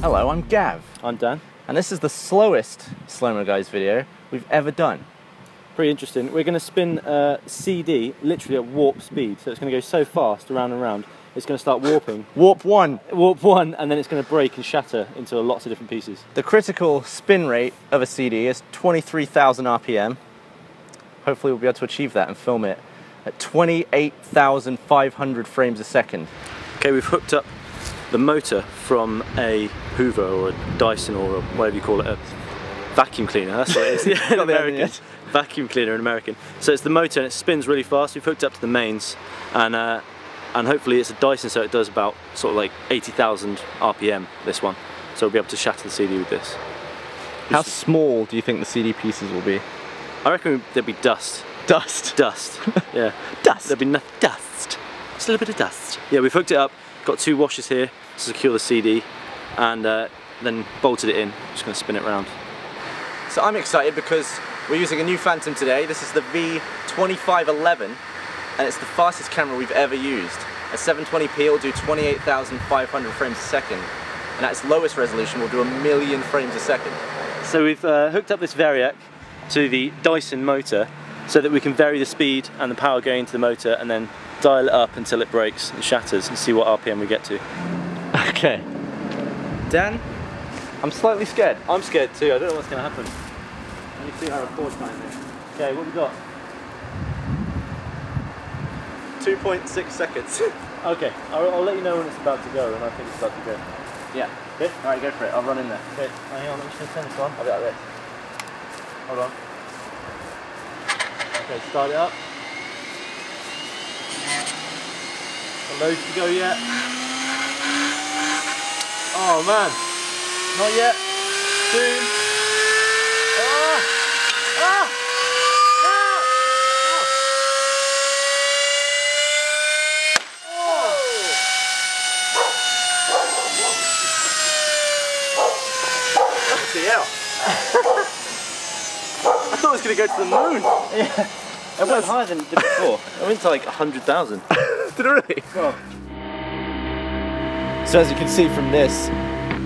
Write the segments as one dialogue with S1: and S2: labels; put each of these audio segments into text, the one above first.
S1: Hello, I'm Gav.
S2: I'm Dan.
S1: And this is the slowest Slow-Mo Guys video we've ever done.
S2: Pretty interesting. We're going to spin a CD literally at warp speed, so it's going to go so fast around and around, it's going to start warping.
S1: Warp 1.
S2: Warp 1, and then it's going to break and shatter into lots of different pieces.
S1: The critical spin rate of a CD is 23,000 RPM. Hopefully we'll be able to achieve that and film it at 28,500 frames a second.
S2: Okay, we've hooked up the motor from a Hoover or a Dyson or whatever you call it, a vacuum cleaner, that's what it is. Yeah, an American vacuum cleaner in American. So it's the motor and it spins really fast. We've hooked up to the mains and hopefully it's a Dyson, so it does about sort of like 80,000 RPM, this one. So we'll be able to shatter the CD with this.
S1: How small do you think the CD pieces will be?
S2: I reckon there'll be dust.
S1: Dust?
S2: Dust, yeah.
S1: Dust?
S2: There'll be dust. Just a little bit of dust. Yeah, we've hooked it up. Got two washers here to secure the CD and then bolted it in. Just going to spin it around.
S1: So I'm excited because we're using a new Phantom today. This is the V2511 and it's the fastest camera we've ever used. At 720p it'll do 28,500 frames a second, and at its lowest resolution will do 1,000,000 frames a second.
S2: So we've hooked up this variac to the Dyson motor so that we can vary the speed and the power going into the motor and then dial it up until it breaks and shatters and see what RPM we get to.
S1: Okay. Dan, I'm slightly scared.
S2: I'm scared too, I don't know what's going to happen. Let me see our record time here. Okay, what we got?
S1: 2.6 seconds.
S2: Okay, I'll let you know when it's about to go, and I think it's about to go.
S1: Yeah.
S2: Okay?
S1: Alright, go for it. I'll run in there.
S2: Okay, hang on, I'm just going to turn this on.
S1: I'll be like this.
S2: Hold on. Okay, start it up. Got loads to go yet. Oh man, not yet. Soon. Ah! Ah! Ah! Oh!
S1: Bloody hell. I thought it was going to go to the moon.
S2: Yeah. It went higher than it did before. I went to like 100,000.
S1: Did it really?
S2: God.
S1: So as you can see from this,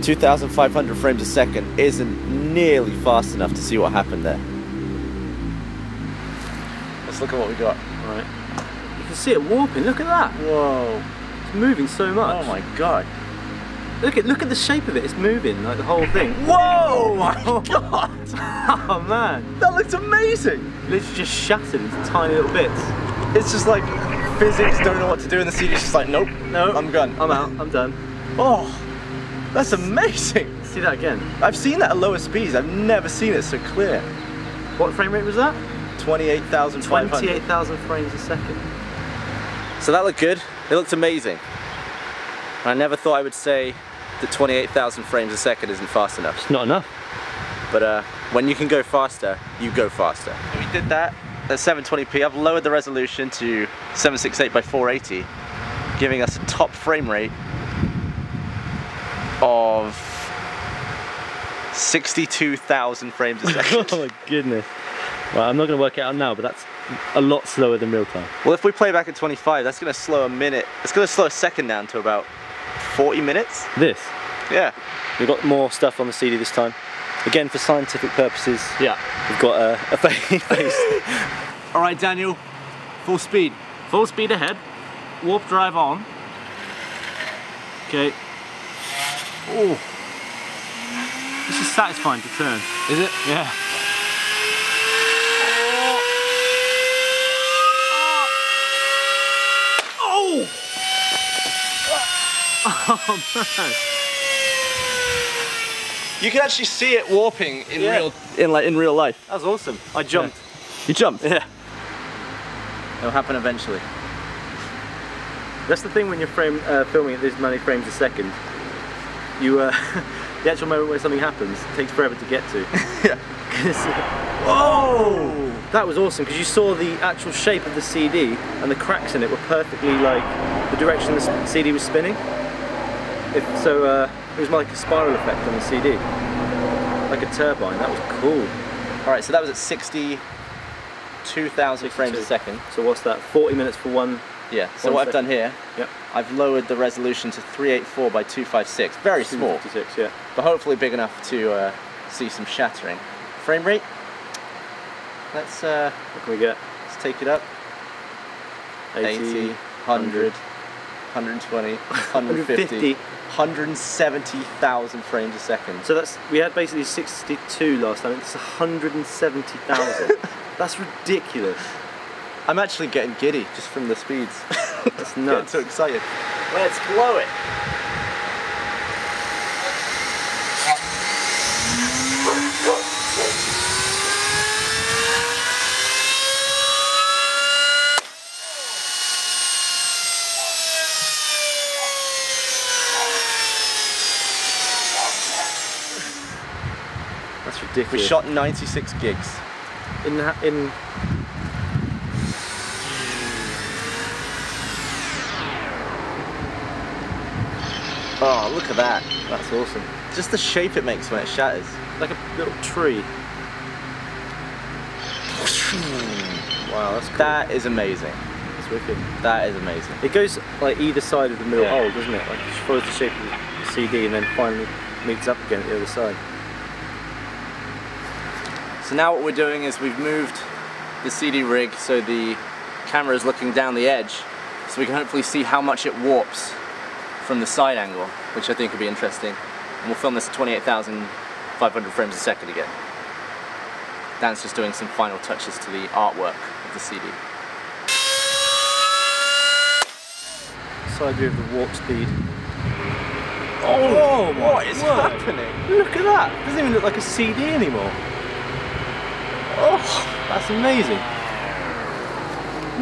S1: 2,500 frames a second isn't nearly fast enough to see what happened there. Let's look at what we got.
S2: Right. You can see it warping, look at that.
S1: Whoa.
S2: It's moving so much.
S1: Oh my god.
S2: Look at the shape of it, it's moving, like the whole thing.
S1: Whoa my god!
S2: Oh man.
S1: That looks amazing!
S2: Literally just shattered into tiny little bits.
S1: It's just like physics don't know what to do and the CD's just like, nope,
S2: no,
S1: I'm gone.
S2: I'm out, I'm done.
S1: Oh, that's amazing!
S2: See that again?
S1: I've seen that at lower speeds, I've never seen it so clear.
S2: What frame rate was that?
S1: 28,500.
S2: 28,000 frames a second.
S1: So that looked good, it looked amazing. I never thought I would say that 28,000 frames a second isn't fast enough.
S2: It's not enough.
S1: But when you can go faster, you go faster. We did that at 720p. I've lowered the resolution to 768 by 480, giving us a top frame rate of 62,000 frames a second.
S2: Oh my goodness. Well, I'm not going to work it out now, but that's a lot slower than real time.
S1: Well, if we play back at 25, that's going to slow a minute. It's going to slow a second down to about 40 minutes.
S2: This?
S1: Yeah.
S2: We've got more stuff on the CD this time. Again, for scientific purposes.
S1: Yeah.
S2: We've got a face.
S1: All right, Daniel, full speed.
S2: Full speed ahead. Warp drive on. Okay. Oh. This is satisfying to turn.
S1: Is it?
S2: Yeah.
S1: Oh!
S2: Oh man.
S1: You can actually see it warping in real life.
S2: That was awesome. I jumped.
S1: Yeah. You jumped?
S2: Yeah.
S1: It'll happen eventually.
S2: That's the thing when you're filming at this many frames a second. You the actual moment where something happens takes forever to get to.
S1: Yeah.
S2: Whoa! That was awesome because you saw the actual shape of the CD and the cracks in it were perfectly like the direction the CD was spinning. It was like a spiral effect on the CD, like a turbine. That was cool.
S1: All right, so that was at 62,000 frames a second.
S2: So what's that? 40 minutes for one
S1: Yeah, so what I've done here,
S2: Yep.
S1: I've lowered the resolution to 384 by 256. Very small,
S2: 256, yeah.
S1: but hopefully big enough to see some shattering. Frame rate, let's
S2: What can we get?
S1: let's take it up. 80, 100, 120, 150, 170,000 frames a second.
S2: So we had basically 62 last time, it's 170,000. That's ridiculous.
S1: I'm actually getting giddy just from the speeds.
S2: That's nuts.
S1: Getting so excited. Let's blow it.
S2: That's ridiculous.
S1: We shot 96 gigs.
S2: in
S1: Oh, look at that.
S2: That's awesome.
S1: Just the shape it makes when it shatters.
S2: Like a little tree. Wow, that's cool.
S1: That is amazing.
S2: That's wicked.
S1: That is amazing.
S2: It goes like either side of the middle
S1: Yeah.
S2: hole, doesn't it? Like it follows the shape of the CD and then finally meets up again at the other side.
S1: So now what we're doing is we've moved the CD rig so the camera is looking down the edge, so we can hopefully see how much it warps from the side angle, which I think would be interesting. And we'll film this at 28,500 frames a second again. Dan's just doing some final touches to the artwork of the CD.
S2: Side view of the warp speed.
S1: Oh, what is happening?
S2: Look at that! It doesn't even look like a CD anymore. Oh, that's amazing.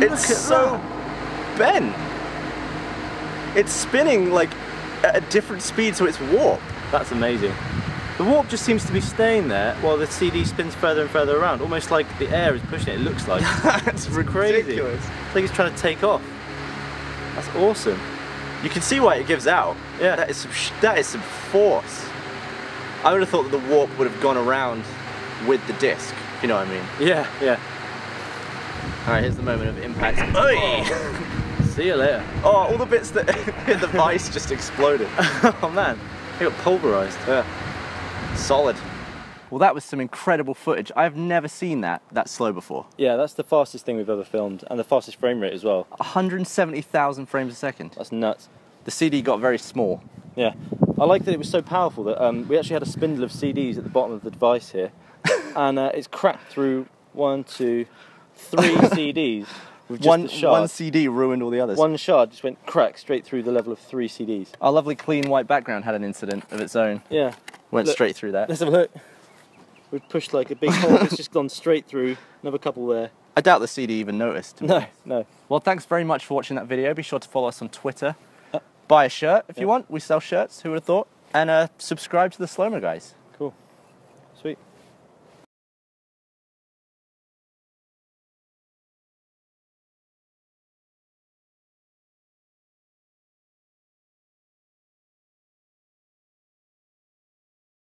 S1: It's so bent. It's spinning like at a different speed, so it's warped.
S2: That's amazing. The warp just seems to be staying there while the CD spins further and further around, almost like the air is pushing it, it looks like.
S1: That's
S2: crazy.
S1: ridiculous.
S2: It's like it's trying to take off. That's awesome.
S1: You can see why it gives out.
S2: Yeah.
S1: That is some force. I would have thought that the warp would have gone around with the disc, if you know what I mean.
S2: Yeah, yeah.
S1: Alright, here's the moment of impact. Oi!
S2: See you later.
S1: Oh, all the bits that hit the vice just exploded.
S2: Oh man, they got pulverized.
S1: Yeah. Solid. Well, that was some incredible footage. I've never seen that slow before.
S2: Yeah, that's the fastest thing we've ever filmed, and the fastest frame rate as well.
S1: 170,000 frames a second.
S2: That's nuts.
S1: The CD got very small.
S2: Yeah, I like that it was so powerful that we actually had a spindle of CDs at the bottom of the device here, and it's cracked through 1, 2, 3 CDs with just the shard.
S1: One CD ruined all the others.
S2: One shard just went crack straight through the level of 3 CDs.
S1: Our lovely clean white background had an incident of its own.
S2: Yeah.
S1: Went
S2: Look,
S1: straight through that.
S2: Let's have a look. We've pushed like a big hole, it's just gone straight through, another couple there.
S1: I doubt the CD even noticed.
S2: No, no.
S1: Well, thanks very much for watching that video. Be sure to follow us on Twitter. Buy a shirt if you want. We sell shirts, who would have thought? And subscribe to the Slow Mo Guys.